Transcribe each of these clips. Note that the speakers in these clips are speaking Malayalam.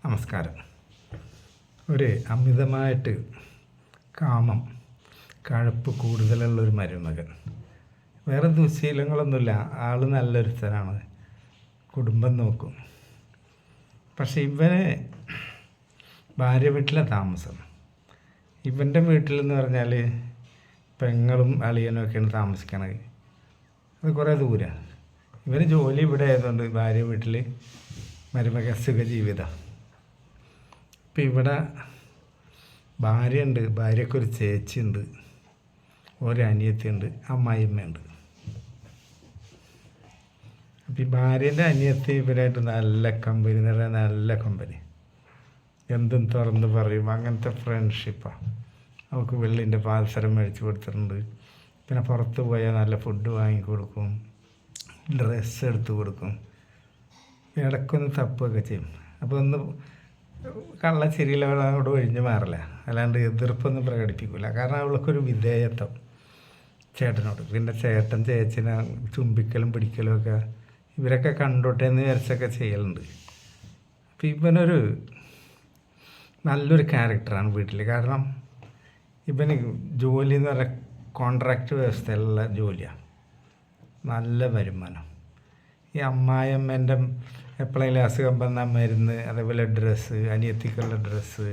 നമസ്കാരം. ഒരു അമിതമായിട്ട് കാമം, കഴപ്പ് കൂടുതലുള്ളൊരു മരുമകൻ. വേറെ ദുശ്ശീലങ്ങളൊന്നുമില്ല, ആൾ നല്ലൊരുത്തനാണ്, കുടുംബം നോക്കും. പക്ഷെ ഇവന് ഭാര്യ വീട്ടിലാണ് താമസം. ഇവൻ്റെ വീട്ടിലെന്ന് പറഞ്ഞാൽ പെങ്ങളും അളിയനും ഒക്കെയാണ് താമസിക്കണത്. അത് കുറേ ദൂരമാണ്. ഇവന് ജോലി ഇവിടെ ആയതുകൊണ്ട് ഭാര്യ വീട്ടിൽ മരുമകൻ സുഖജീവിതം. ഇപ്പം ഇവിടെ ഭാര്യയുണ്ട്, ഭാര്യക്കൊരു ചേച്ചിയുണ്ട്, ഒരനിയത്തിയുണ്ട്, അമ്മായിയമ്മയുണ്ട്. അപ്പം ഈ ഭാര്യൻ്റെ അനിയത്തി ഇവരായിട്ട് നല്ല കമ്പനി എന്ന് പറഞ്ഞാൽ നല്ല കമ്പനി, എന്തും തുറന്ന് പറയും, അങ്ങനത്തെ ഫ്രണ്ട്ഷിപ്പാണ്. അവൾക്ക് വെള്ളിൻ്റെ പാദസരം മേടിച്ച് കൊടുത്തിട്ടുണ്ട്. പിന്നെ പുറത്ത് പോയാൽ നല്ല ഫുഡ് വാങ്ങിക്കൊടുക്കും, ഡ്രസ്സ് എടുത്ത് കൊടുക്കും, ഇടയ്ക്കൊന്ന് തപ്പൊക്കെ ചെയ്യും. അപ്പോൾ ഒന്ന് കള്ളച്ചിരിയിൽ അവളോട് ഒഴിഞ്ഞു മാറില്ല, അല്ലാണ്ട് എതിർപ്പൊന്നും പ്രകടിപ്പിക്കില്ല. കാരണം അവൾക്കൊരു വിധേയത്വം ചേട്ടനോട്. പിന്നെ ചേട്ടൻ ചേച്ചിനെ ചുംബിക്കലും പിടിക്കലും ഒക്കെ ഇവരൊക്കെ കണ്ടോട്ടെ എന്ന് വിചാരിച്ചൊക്കെ ചെയ്യലുണ്ട്. അപ്പം ഇവനൊരു നല്ലൊരു ക്യാരക്ടറാണ് വീട്ടിൽ. കാരണം ഇവന് ജോലി എന്ന് പറഞ്ഞാൽ കോൺട്രാക്റ്റ് വ്യവസ്ഥയിലുള്ള ജോലിയാണ്, നല്ല വരുമാനം. ഈ അമ്മായിയമ്മേൻ്റെ എപ്പോഴെങ്കിലും അസുഖം വന്നാൽ മരുന്ന്, അതേപോലെ ഡ്രസ്സ്, അനിയത്തിക്കുള്ള ഡ്രസ്സ്,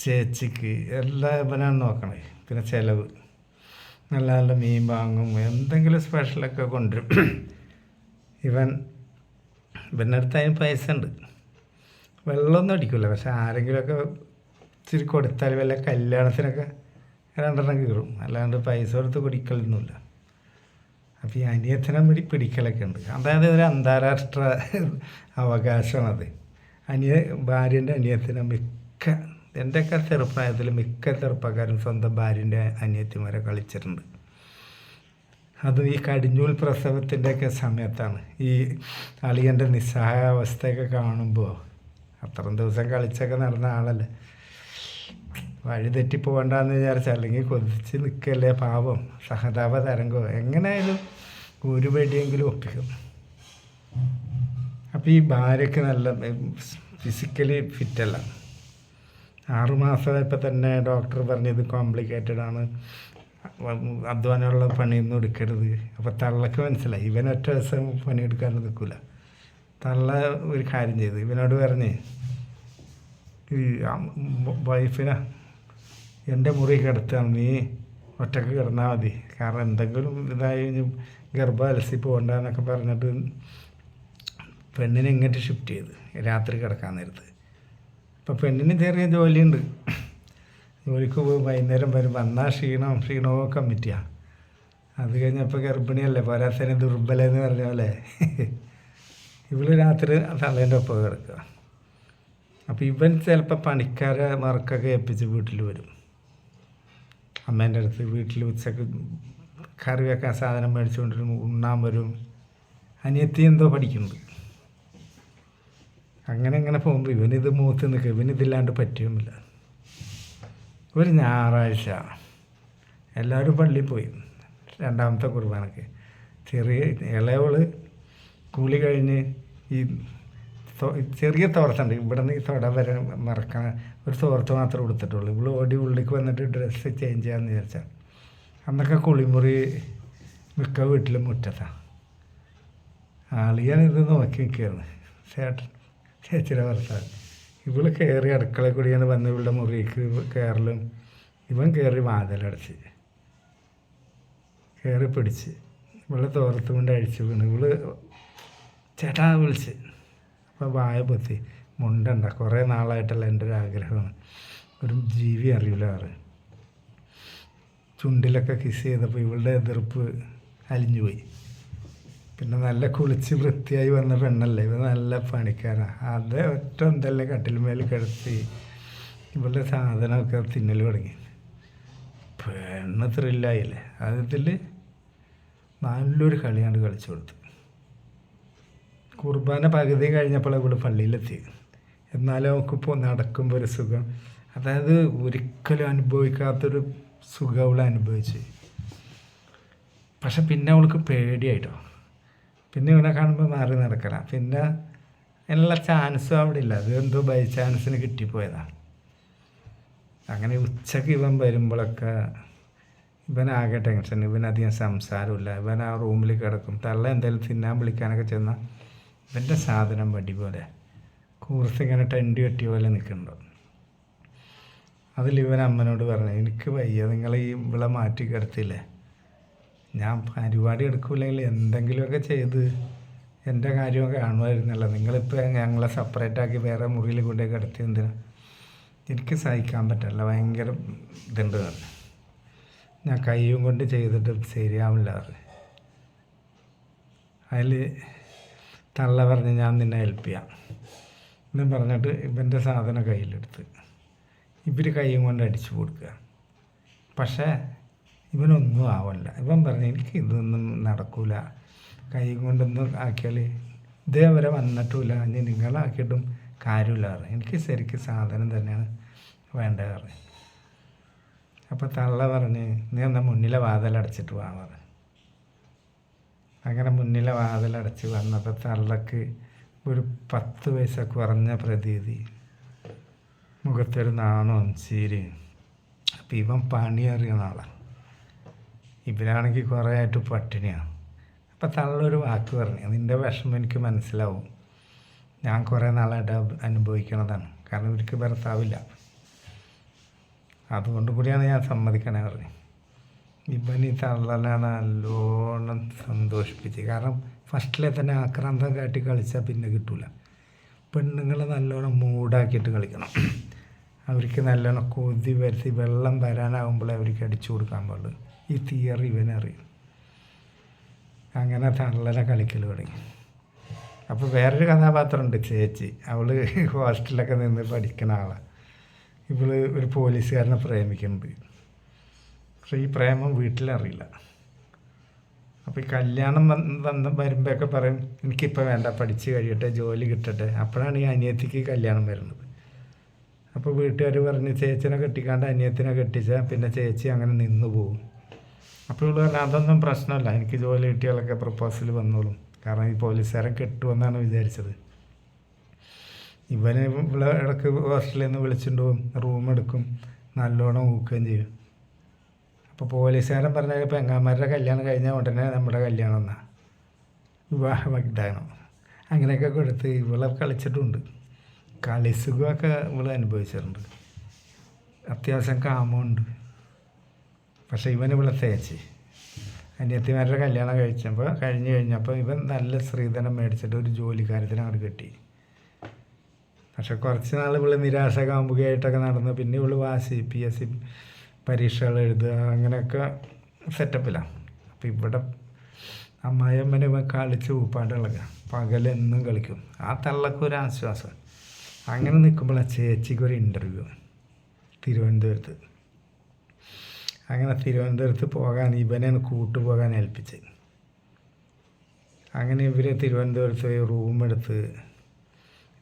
ചേച്ചിക്ക് എല്ലാം ഇവനാണ് നോക്കണേ. പിന്നെ ചിലവ്, നല്ല നല്ല മീൻ വാങ്ങും, എന്തെങ്കിലും സ്പെഷ്യലൊക്കെ കൊണ്ടുവരും. ഇവൻ്റെ അടുത്ത് അതിന് പൈസ ഉണ്ട്, വെള്ളമൊന്നും അടിക്കില്ല. പക്ഷെ ആരെങ്കിലുമൊക്കെ ഇച്ചിരി കൊടുത്താൽ വല്ല കല്യാണത്തിനൊക്കെ രണ്ടെണ്ണം കീറും, അല്ലാണ്ട് പൈസ കൊടുത്ത് കുടിക്കലൊന്നുമില്ല. അപ്പോൾ ഈ അനിയത്തിനെ പിടിക്കലൊക്കെ ഉണ്ട്. അതായത് ഒരു അന്താരാഷ്ട്ര അവകാശമാണത്. ഭാര്യൻ്റെ അനിയത്തിനെ എൻ്റെയൊക്കെ ചെറുപ്രായത്തിൽ മിക്ക ചെറുപ്പക്കാരും സ്വന്തം ഭാര്യൻ്റെ അനിയത്തിമാരെ കളിച്ചിട്ടുണ്ട്. അതും ഈ കടിഞ്ഞൂൽ പ്രസവത്തിൻ്റെയൊക്കെ സമയത്താണ്. ഈ അളിയൻ്റെ നിസ്സഹായാവസ്ഥയൊക്കെ കാണുമ്പോൾ, അത്രയും ദിവസം കളിച്ചൊക്കെ നടന്ന ആളല്ലേ, വഴി തെറ്റിപ്പോകണ്ടെന്ന് വിചാരിച്ചാൽ, അല്ലെങ്കിൽ കൊതിച്ച് നിൽക്കല്ലേ പാവം, സഹതാപ തരംഗോ എങ്ങനെയായാലും ഒരു വെടിയെങ്കിലും ഒപ്പിക്കും. അപ്പോൾ ഈ ഭാര്യയ്ക്ക് നല്ല ഫിസിക്കലി ഫിറ്റല്ല. 6 മാസമായപ്പോൾ തന്നെ ഡോക്ടർ പറഞ്ഞത് കോംപ്ലിക്കേറ്റഡ് ആണ്, അധ്വാനമുള്ള പണിയൊന്നും എടുക്കരുത്. അപ്പോൾ തള്ളക്ക് മനസ്സിലായി, ഇവനൊറ്റ ദിവസം പണിയെടുക്കാൻ നിൽക്കില്ല. തള്ള ഒരു കാര്യം ചെയ്ത് ഇവനോട് പറഞ്ഞ്, ഈ വൈഫിനെ എൻ്റെ മുറി കിടത്താണ്, നീ ഒറ്റക്ക് കിടന്നാൽ മതി, കാരണം എന്തെങ്കിലും ഇതായി ഗർഭം അലസി പോകണ്ടെന്നൊക്കെ പറഞ്ഞിട്ട് പെണ്ണിനെ ഇങ്ങോട്ട് ഷിഫ്റ്റ് ചെയ്ത് രാത്രി കിടക്കാൻ നേരത്ത്. അപ്പോൾ പെണ്ണിന് ചെറിയ ജോലിയുണ്ട്, ജോലിക്ക് പോയി വൈകുന്നേരം വരും, വന്നാൽ ക്ഷീണമോ കമ്മിറ്റിയാണ്. അത് കഴിഞ്ഞപ്പോൾ ഗർഭിണിയല്ലേ, പോരാത്തതിന് ദുർബലെന്ന് പറഞ്ഞ പോലെ ഇവള് രാത്രി തള്ളേൻ്റെ ഒപ്പം കിടക്കുക. അപ്പോൾ ഇവൻ ചിലപ്പോൾ പണിക്കാരെ മറക്കൊക്കെ ഏൽപ്പിച്ച് വീട്ടിൽ വരും, അമ്മേൻ്റെ അടുത്ത്. വീട്ടിൽ ഉച്ചക്ക് കറി വെക്കാൻ സാധനം മേടിച്ചുകൊണ്ടിരും, ഉണ്ണാൻ വരും. അനിയത്തി എന്തോ പഠിക്കുന്നുണ്ട്. അങ്ങനെ പോകുമ്പോൾ ഇവനിത് മൂത്ത് നിൽക്കുക, ഇവനിതില്ലാണ്ട് പറ്റുകയുമില്ല. ഒരു ഞായറാഴ്ച എല്ലാവരും പള്ളിയിൽ പോയി, 2ാമത്തെ കുർബാനയ്ക്ക്. ഇളയവള് കൂലി കഴിഞ്ഞ് ഈ ചെറിയ തോർത്തുണ്ട്, ഇവിടെ നിന്ന് ഈ തൊട വരെ മറക്കാൻ ഒരു തോർത്ത് മാത്രമേ കൊടുത്തിട്ടുള്ളൂ. ഇവള് ഓടി ഉള്ളിലേക്ക് വന്നിട്ട് ഡ്രസ്സ് ചേഞ്ച് ചെയ്യാമെന്ന് വിചാരിച്ചാൽ, അന്നൊക്കെ കുളിമുറി മിക്ക വീട്ടിലും മുറ്റത്താണ്. ആളിയാണിത് നോക്കി നിൽക്കുകയാണ്, ചേച്ചിയുടെ ഭർത്താവ്. ഇവള് കയറി അടുക്കളയിൽ കൂടിയാണ് വന്ന് ഇവളുടെ മുറിക്ക് കയറലും, ഇവൻ കയറി വാതിലടച്ച് കയറി പിടിച്ച് ഇവളെ തോർത്ത് കൊണ്ട് അഴിച്ച് വീണ്. ഇവള് ചേട്ടാ വിളിച്ച്. അപ്പോൾ വായ പൊത്തി, മുണ്ടണ്ട, കുറേ നാളായിട്ടല്ല എൻ്റെ ഒരു ആഗ്രഹമാണ്, ഒരു ജീവി അറിയില്ല ആറ്. ചുണ്ടിലൊക്കെ കിസ് ചെയ്തപ്പോൾ ഇവളുടെ എതിർപ്പ് അലിഞ്ഞുപോയി. പിന്നെ നല്ല കുളിച്ച് വൃത്തിയായി വന്ന പെണ്ണല്ലേ, ഇവ നല്ല പണിക്കാരാണ്. അതേ ഒറ്റ എന്തല്ലേ കട്ടിൽമേൽ കിടത്തി ഇവളുടെ സാധനമൊക്കെ തിന്നൽ തുടങ്ങി. പെണ്ണ് ത്രില്ലായില്ലേ. അതിൽ നല്ലൊരു കളിയാണ് കളിച്ചു കൊടുത്തു. കുർബാന പകുതി കഴിഞ്ഞപ്പോൾ ഇവിടെ പള്ളിയിലെത്തി. എന്നാലും അവൾക്കിപ്പോൾ നടക്കുമ്പോൾ ഒരു സുഖം, അതായത് ഒരിക്കലും അനുഭവിക്കാത്തൊരു സുഖം അവൾ അനുഭവിച്ച്. പക്ഷെ പിന്നെ അവൾക്ക് പേടിയായിട്ടോ, പിന്നെ ഇവനെ കാണുമ്പോൾ മാറി നടക്കണം. പിന്നെ അതിനുള്ള ചാൻസും അവിടെ ഇല്ല. അത് എന്തോ ബൈ ചാൻസിന് കിട്ടിപ്പോയതാണ്. അങ്ങനെ ഉച്ചയ്ക്ക് ഇവൻ വരുമ്പോഴൊക്കെ ഇവനാകെ ടെൻഷൻ, ഇവനധികം സംസാരമില്ല. ഇവൻ ആ റൂമിൽ കിടക്കും. തള്ള എന്തെങ്കിലും തിന്നാൻ വിളിക്കാനൊക്കെ ചെന്നാൽ ഇവൻ്റെ സാധനം വടി പോലെ കൂർത്ത് ഇങ്ങനെ ടെൻറ്റ് കെട്ടിയ പോലെ നിൽക്കുന്നുണ്ടോ. അതിൽ ഇവൻ അമ്മനോട് പറഞ്ഞു, എനിക്ക് വയ്യ, നിങ്ങൾ ഈ ഇവിടെ മാറ്റി കിടത്തില്ലേ, ഞാൻ പരിപാടി എടുക്കില്ലെങ്കിൽ എന്തെങ്കിലുമൊക്കെ ചെയ്ത് എൻ്റെ കാര്യമൊക്കെ കാണുമായിരുന്നല്ലോ, നിങ്ങളിപ്പോൾ ഞങ്ങളെ സെപ്പറേറ്റാക്കി വേറെ മുറിയിൽ കൊണ്ടുപോയി കിടത്തി എന്തിനാ, എനിക്ക് സഹിക്കാൻ പറ്റില്ല, ഭയങ്കര ഇതുണ്ട് പറഞ്ഞു. ഞാൻ കൈയും കൊണ്ട് ചെയ്തിട്ട് ശരിയാവില്ല അത്. അതിൽ തള്ള പറഞ്ഞ് ഞാൻ നിന്നെ ഹെൽപ്പ് ചെയ്യാം എന്നും പറഞ്ഞിട്ട് ഇവൻ്റെ സാധനം കയ്യിലെടുത്ത് ഇവർ കൈയും കൊണ്ട് അടിച്ചു കൊടുക്കുക. പക്ഷേ ഇവനൊന്നും ആവില്ല. ഇവൻ പറഞ്ഞു എനിക്ക് ഇതൊന്നും നടക്കില്ല, കൈ കൊണ്ടൊന്നും ആക്കിയാൽ ഇതേവരെ വന്നിട്ടുമില്ല, ഇനി നിങ്ങളാക്കിയിട്ടും കാര്യമില്ല പറഞ്ഞു. എനിക്ക് ശരിക്കും സാധനം തന്നെയാണ് വേണ്ടത് പറഞ്ഞു. അപ്പോൾ തള്ള പറഞ്ഞ് നീ എന്നാൽ മുന്നിലെ വാതിലടച്ചിട്ട് വാ പറഞ്ഞു. അങ്ങനെ മുന്നിലെ വാതിലടച്ച് വന്നപ്പോൾ തള്ളക്ക് ഒരു 10 പൈസ കുറഞ്ഞ പ്രതീതി, മുഖത്തൊരു നാണവും ചീരയും. അപ്പം ഇവൻ പണി അറിയുന്ന ആളാണ്, ഇവരാണെങ്കിൽ കുറേ ആയിട്ട് പട്ടിണിയാണ്. അപ്പം തള്ളൊരു വാക്ക് പറഞ്ഞു, നിൻ്റെ വിഷമം എനിക്ക് മനസ്സിലാവും, ഞാൻ കുറേ നാളായിട്ട് അനുഭവിക്കണതാണ്, കാരണം ഇവർക്ക് ഭർത്താവില്ല, അതുകൊണ്ട് കൂടിയാണ് ഞാൻ സമ്മതിക്കണേ പറഞ്ഞു. ഇവൻ ഈ തള്ളനെ നല്ലോണം സന്തോഷിപ്പിച്ച്, കാരണം ഫസ്റ്റിലെ തന്നെ ആക്രാന്തം കാട്ടി കളിച്ചാൽ പിന്നെ കിട്ടില്ല. പെണ്ണുങ്ങൾ നല്ലോണം മൂടാക്കിയിട്ട് കളിക്കണം, അവർക്ക് നല്ലോണം കൊതി വരുത്തി വെള്ളം വരാനാകുമ്പോഴേ അവർക്ക് അടിച്ചു കൊടുക്കാൻ പാടുള്ളൂ. ഈ തിയറി ഇവനറിയും. അങ്ങനെ തള്ളനെ കളിക്കൽ തുടങ്ങി. അപ്പോൾ വേറൊരു കഥാപാത്രമുണ്ട്, ചേച്ചി. അവൾ ഹോസ്റ്റലിലൊക്കെ നിന്ന് പഠിക്കുന്ന ആളാണ്. ഇവൾ ഒരു പോലീസുകാരനെ പ്രേമിക്കുന്നുണ്ട്. പക്ഷേ ഈ പ്രേമം വീട്ടിലറിയില്ല. അപ്പോൾ ഈ കല്യാണം വരുമ്പോഴൊക്കെ പറയും എനിക്കിപ്പോൾ വേണ്ട, പഠിച്ച് കഴിയട്ടെ, ജോലി കിട്ടട്ടെ. അപ്പോഴാണ് ഈ അനിയത്തിക്ക് കല്യാണം വരുന്നത്. അപ്പോൾ വീട്ടുകാർ പറഞ്ഞ് ചേച്ചിനെ കെട്ടിക്കാണ്ട് അനിയത്തിനെ കെട്ടിച്ചാൽ പിന്നെ ചേച്ചി അങ്ങനെ നിന്ന് പോകും. അപ്പോൾ ഇവിടെ പറഞ്ഞാൽ അതൊന്നും പ്രശ്നമല്ല, എനിക്ക് ജോലി കിട്ടിയാലൊക്കെ പ്രപ്പോസൽ വന്നോളും, കാരണം ഈ പോലീസുകാരൻ കെട്ടുമെന്നാണ് വിചാരിച്ചത്. ഇവനെ ഇവിടെ ഇടയ്ക്ക് ഹോസ്റ്റലിൽ നിന്ന് വിളിച്ചിട്ട് പോകും, റൂമെടുക്കും, നല്ലോണം ഊക്കുകയും ചെയ്യും. അപ്പോൾ പോലീസുകാരൻ പറഞ്ഞാൽ പെങ്ങാന്മാരുടെ കല്യാണം കഴിഞ്ഞാൽ ഉടനെ നമ്മുടെ കല്യാണം എന്നാണ്, വിവാഹ വാഗ്ദാനം അങ്ങനെയൊക്കെ കൊടുത്ത് ഇവളെ കളിച്ചിട്ടുണ്ട്. കളിസുഖമൊക്കെ ഇവള് അനുഭവിച്ചിട്ടുണ്ട്. അത്യാവശ്യം കാമുണ്ട്. പക്ഷേ ഇവൻ ഇവിടെ തേച്ച് അനിയത്തിമാരുടെ കല്യാണം കഴിഞ്ഞ് കഴിഞ്ഞപ്പോൾ ഇവൻ നല്ല സ്ത്രീധനം മേടിച്ചിട്ട് ഒരു ജോലിക്കാരത്തിന് അങ്ങോട്ട് കെട്ടി. പക്ഷെ കുറച്ച് നാൾ ഇവള് നിരാശ കാമുകയായിട്ടൊക്കെ നടന്നു. പിന്നെ ഇവള് വാശി, PSC പരീക്ഷകൾ എഴുതുക, അങ്ങനെയൊക്കെ സെറ്റപ്പിലാണ്. അപ്പോൾ ഇവിടെ അമ്മായിയമ്മനെ ഇവൻ കളിച്ച് ഊപ്പാടുകളൊക്കെ പകലെന്നും കളിക്കും. ആ തള്ളക്കൊരു ആശ്വാസം. അങ്ങനെ നിൽക്കുമ്പോഴാണ് ചേച്ചിക്കൊരു ഇൻ്റർവ്യൂ തിരുവനന്തപുരത്ത്. അങ്ങനെ തിരുവനന്തപുരത്ത് പോകാൻ ഇവനെയാണ് കൂട്ടുപോകാൻ ഏൽപ്പിച്ചത്. അങ്ങനെ ഇവർ തിരുവനന്തപുരത്ത് പോയി റൂമെടുത്ത്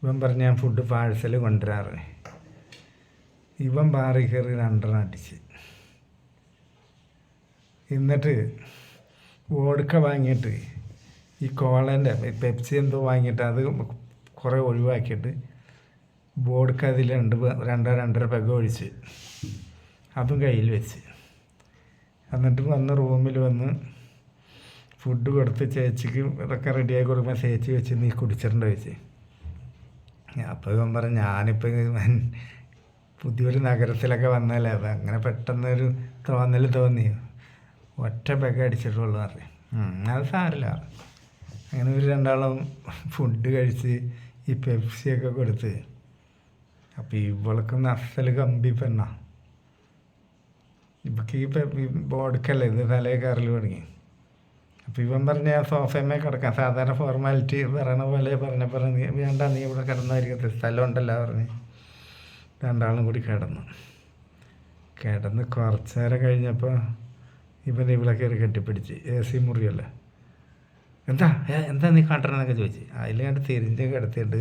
ഇവൻ പറഞ്ഞ് ഞാൻ ഫുഡ് പാഴ്സൽ കൊണ്ടുവരാറ്. ഇവൻ ബാറി കയറി 2 അടിച്ച്, എന്നിട്ട് വോഡ്ക വാങ്ങിയിട്ട് ഈ കോളേൻ്റെ പെപ്സി എന്തോ വാങ്ങിയിട്ട് അത് കുറേ ഒഴിവാക്കിയിട്ട് വോഡ്ക അതിൽ 2.5 പെഗ് ഒഴിച്ച് അതും കയ്യിൽ വെച്ച്, എന്നിട്ട് വന്ന് റൂമിൽ വന്ന് ഫുഡ് കൊടുത്ത് ചേച്ചിക്ക് ഇതൊക്കെ റെഡിയാക്കി കൊടുക്കുമ്പോൾ ചേച്ചി വെച്ച് നീ കുടിച്ചിട്ടുണ്ടോ ചോദിച്ച്. അപ്പോൾ ഇവൻ പറഞ്ഞു ഞാനിപ്പോൾ പുതിയൊരു നഗരത്തിലൊക്കെ വന്നാലേ അങ്ങനെ പെട്ടെന്നൊരു തോന്നി, ഒറ്റ പെഗ് അടിച്ചിട്ടുള്ളൂ പറഞ്ഞു. അത് സാരില്ല. അങ്ങനെ ഇവർ രണ്ടാളും ഫുഡ് കഴിച്ച് ഈ പെപ്സിയൊക്കെ കൊടുത്ത്. അപ്പോൾ ഇവൾക്ക് അസൽ കമ്പി പെണ്ണാ. ഇവൾക്ക് ഈ ബോഡ്ക്കല്ലേ ഇത് തലയെ കയറൽ തുടങ്ങി. അപ്പോൾ ഇവൻ പറഞ്ഞ് ആ സോഫയമേ കിടക്കാം, സാധാരണ ഫോർമാലിറ്റി പറയണ പോലെ പറഞ്ഞപ്പോൾ വേണ്ട നീ ഇവിടെ കിടന്നായിരിക്കത്തെ സ്ഥലം ഉണ്ടല്ലോ പറഞ്ഞ് രണ്ടാളും കൂടി കിടന്ന് കുറച്ച് നേരം കഴിഞ്ഞപ്പോൾ ഇവൻ ഇവിടെ കയറി കെട്ടിപ്പിടിച്ച് AC മുറിയല്ലേ, എന്താ നീ കാട്ടണമെന്നൊക്കെ ചോദിച്ച്. അതിലങ്ങോട്ട് തിരിഞ്ഞ് കിടത്തിയിട്ട്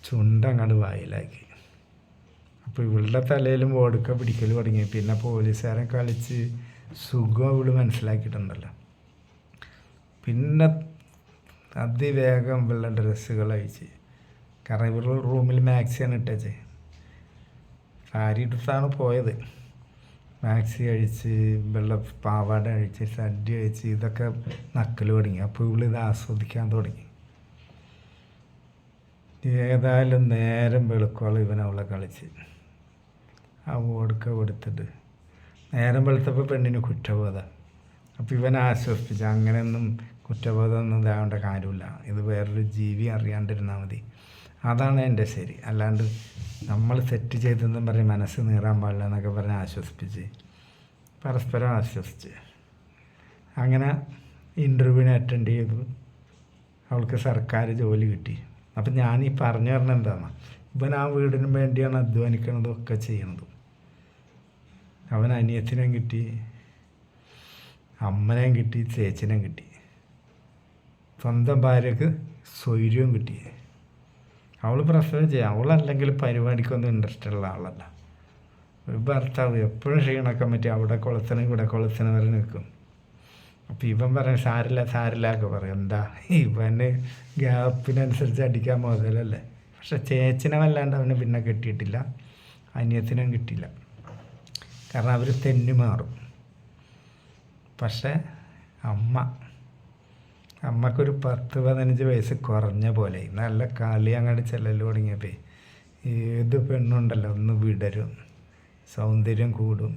ചുണ്ടങ്ങോട്ട് വായിലാക്കി. അപ്പോൾ ഇവളുടെ തലയിലും വോഡ്ക പിടിക്കൽ തുടങ്ങി. പിന്നെ പോലീസുകാരൻ കളിച്ച് സുഖം ഇവള് മനസ്സിലാക്കിയിട്ടുണ്ടല്ലോ. പിന്നെ അതിവേഗം ഇവളുടെ ഡ്രസ്സുകൾ അഴിച്ച് കാരണം ഇവർ റൂമിൽ മാക്സിയാണ് ഇട്ടേച്ചേ. സാരി എടുത്താണ് പോയത്. മാക്സി അഴിച്ച് വെള്ള പാവാട അഴിച്ച് സദ്യ അഴിച്ച് ഇതൊക്കെ നക്കൽ തുടങ്ങി. അപ്പോൾ ഇവളിത് ആസ്വദിക്കാൻ തുടങ്ങി. ഏതായാലും നേരം വെളുക്കോളം ഇവൻ അവളെ കളിച്ച് ആ ഓടുക്ക കൊടുത്തിട്ട് നേരം വെളുത്തപ്പോൾ പെണ്ണിന് കുറ്റബോധം. അപ്പോൾ ഇവൻ ആശ്വസിപ്പിച്ചു, അങ്ങനെയൊന്നും കുറ്റബോധമൊന്നും ഇതാവേണ്ട കാര്യമില്ല, ഇത് വേറൊരു ജീവി അറിയാണ്ടിരുന്നാൽ മതി, അതാണ് എൻ്റെ ശരി, അല്ലാണ്ട് നമ്മൾ തെറ്റ് ചെയ്തെന്നും പറഞ്ഞ് മനസ്സ് നീറാൻ പാടില്ല എന്നൊക്കെ പറഞ്ഞ് ആശ്വസിപ്പിച്ച് പരസ്പരം ആശ്വസിച്ച് അങ്ങനെ ഇൻ്റർവ്യൂവിന് അറ്റൻഡ് ചെയ്തു. അവൾക്ക് സർക്കാർ ജോലി കിട്ടി. അപ്പം ഞാനീ പറഞ്ഞു പറഞ്ഞത് എന്താണ്, ഇവൻ ആ വീടിന് വേണ്ടിയാണ് അധ്വാനിക്കണതും ഒക്കെ ചെയ്യണതും. അവൻ അനിയത്തിനെയും കിട്ടി, അമ്മനെയും കിട്ടി, ചേച്ചിനെയും കിട്ടി, സ്വന്തം ഭാര്യക്ക് സ്വൈര്യവും കിട്ടി. അവൾ പ്രസവം ചെയ്യാം. അവളല്ലെങ്കിൽ പരിപാടിക്കൊന്നും ഇൻട്രസ്റ്റ് ഉള്ള ആളല്ല. ഒരു ഭർത്താവ് എപ്പോഴും ക്ഷീണക്കാൻ പറ്റി അവിടെ കൊളുത്തണം ഇവിടെ കൊളുത്തണം വരെ നിൽക്കും. അപ്പോൾ ഇവൻ പറയും സാരില്ല ഒക്കെ പറയും. എന്താ ഇവന് ഗ്യാപ്പിനനുസരിച്ച് അടിക്കാൻ മുതലല്ലേ. പക്ഷെ ചേച്ചിനെ വല്ലാണ്ട് അവന് പിന്നെ കിട്ടിയിട്ടില്ല, അനിയത്തിനും കിട്ടിയില്ല. കാരണം അവർ തെന്നി മാറും. പക്ഷേ അമ്മക്കൊരു 10-15 വയസ്സ് കുറഞ്ഞ പോലെ നല്ല കളി അങ്ങോട്ട് ചെല്ലൽ തുടങ്ങിയപ്പോൾ ഏത് പെണ്ണുണ്ടല്ലോ ഒന്ന് വിടരും, സൗന്ദര്യം കൂടും,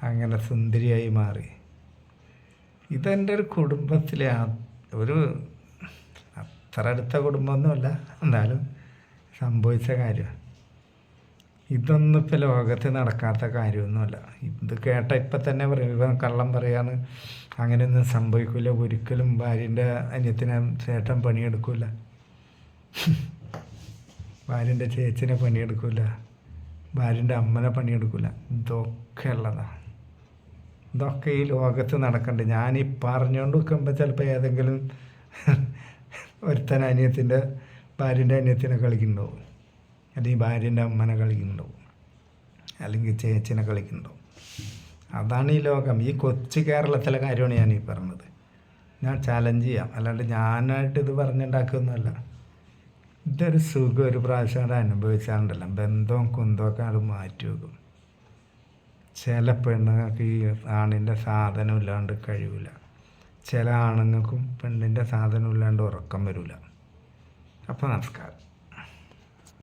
അങ്ങനെ സുന്ദരിയായി മാറി. ഇതെൻ്റെ ഒരു കുടുംബത്തിലെ ഒരു അത്ര അടുത്ത കുടുംബമൊന്നുമല്ല, എന്നാലും സംഭവിച്ച കാര്യം. ഇതൊന്നും ഇപ്പോൾ ലോകത്ത് നടക്കാത്ത കാര്യമൊന്നുമല്ല. ഇത് കേട്ട ഇപ്പം തന്നെ പറയും ഇവൻ കള്ളം പറയാണ്, അങ്ങനെയൊന്നും സംഭവിക്കില്ല ഒരിക്കലും. ഭാര്യൻ്റെ അനിയത്തിനെ ചേട്ടൻ പണിയെടുക്കില്ല, ഭാര്യൻ്റെ ചേച്ചിനെ പണിയെടുക്കില്ല, ഭാര്യൻ്റെ അമ്മനെ പണിയെടുക്കില്ല. ഇതൊക്കെ ഉള്ളതാണ്. ഇതൊക്കെ ഈ ലോകത്ത് നടക്കണ്ട്. ഞാനീ പറഞ്ഞുകൊണ്ട് നിൽക്കുമ്പോൾ ചിലപ്പോൾ ഏതെങ്കിലും ഒരുത്തൻ ഭാര്യൻ്റെ അനിയത്തിനെ കളിക്കുന്നുണ്ടാവും, അല്ലെങ്കിൽ ഭാര്യൻ്റെ അമ്മനെ കളിക്കുന്നുണ്ടാവും, അല്ലെങ്കിൽ ചേച്ചിനെ കളിക്കുന്നുണ്ടാവും. അതാണ് ഈ ലോകം. ഈ കൊച്ചു കേരളത്തിലെ കാര്യമാണ് ഞാൻ ഈ പറഞ്ഞത്. ഞാൻ ചലഞ്ച് ചെയ്യാം, അല്ലാണ്ട് ഞാനായിട്ട് ഇത് പറഞ്ഞുണ്ടാക്കുകയൊന്നുമല്ല. ഇതൊരു സുഖം ഒരു പ്രാവശ്യം അവിടെ അനുഭവിച്ചാലുണ്ടല്ലോ, ബന്ധവും കുന്തമൊക്കെ അത് മാറ്റി വെക്കും. ചില പെണ്ണുങ്ങൾക്ക് ഈ ആണിൻ്റെ സാധനം ഇല്ലാണ്ട് കഴിവില്ല, ചില ആണുങ്ങൾക്കും പെണ്ണിൻ്റെ സാധനം ഇല്ലാണ്ട് ഉറക്കം വരില്ല. അപ്പോൾ നമസ്കാരം.